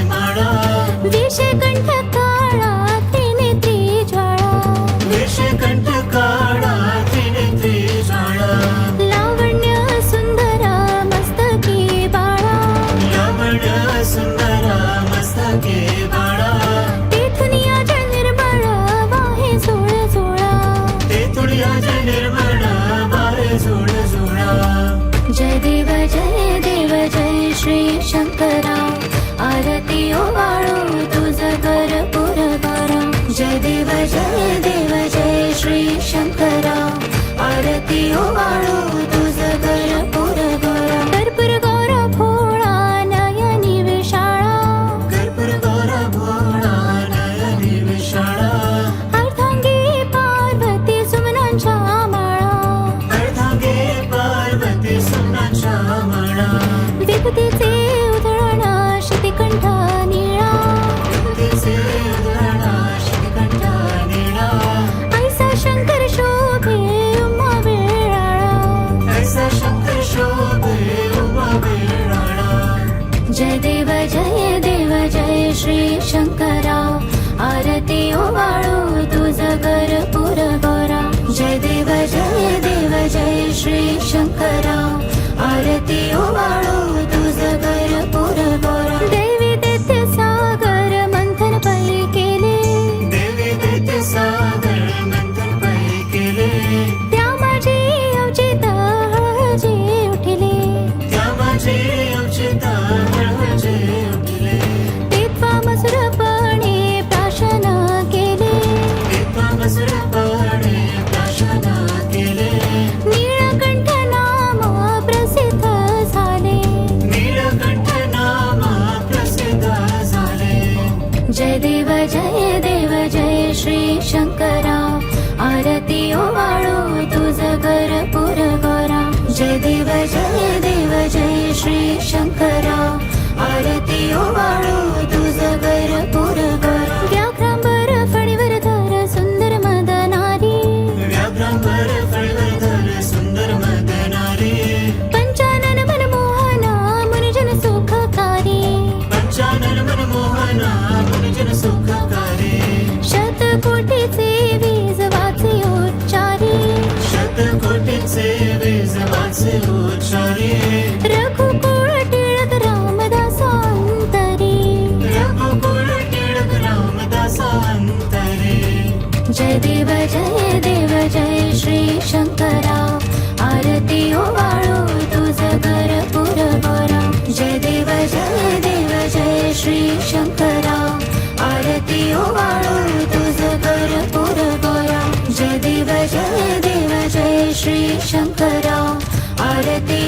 माळा विषकंठ काळा त्रिनेत्री ज्वाळा विषकंठ काळा त्रिनेत्री ज्वाळा लावण्य सुंदरा मस्तकी बाळा लावण्य सुंदरा मस्तके बाळा तेथून या निर्मळ वाहे झोळ झोळा तेथून या निर्मळ वाहे झोळ झोळा जय देव जय श्री शंकरा आरती ओवाळू तुझ कर पुर करा जय देव जय श्री शंकरा आरती ओवाळू तुझ कर पुर करा कर्पूर गौर भोळा नयनी विशाळा कर्पूर गौर भोळा नयनी विशाळा अर्धांगी पार्वती सुमनांच्या माळा अर्धांगे पार्वती सुमनांच्या माळा विभूतीचे उधळण शितिकंठ निळा विभूतीचे उधळण शितिकंठ निळा ऐसा शंकर शोभे उमा वेळाळा ऐसा शंकर शोभे उमा वेळाळा जय देव जय श्री शंकरा आरती ओवाळू तुझ कर पुर गौरा जय देव जय श्री शंकरा आरती ओवाळू तुझ कर पुर गौरा देवी दैत्य सागर मंथन पै केले देवी दैत्य सागर मंथन पै केले त्या माझे अवचित हळहळजे उठले त्या माझे अवचित हळहळजे उठले तेथवा मसुरपणे प्राशन केले तेथवा मसुरपणे प्राशन केले नीळकंठ नाम प्रसिद्ध झाले नीलकंठ नाम प्रसिद्ध झाले जय देव जय श्री शंकरा आरती ओवाळू तुझ कर पुर गौरा जय देव जय श्री शंकरा आरती ओवाळू तुझ कर पुर गौरा व्याघ्रांबर फणीवर धर सुंदर मदनारी व्याघ्रांबर फळीवर धर सुंदर मदनारी पंचानन मनमोहना मुनिजन सुखकारी पंचानन मनमोहना मुनिजन सुखकारी शतकोटीचे वीज वाचे उच्चारी शतकोटीचे वीज वाचे उच्चारी रघुकुळ टिळक रामदासांतरी रघुकुळ टिळक रामदासांतरी जय देव जय श्री शंकरा आरती ओवाळू तुझ कर पुर गौरा जय देव जय श्री शंकरा आरती ओवाळू तुझ कर पुर गौरा जय देव जय श्री शंकरा आरती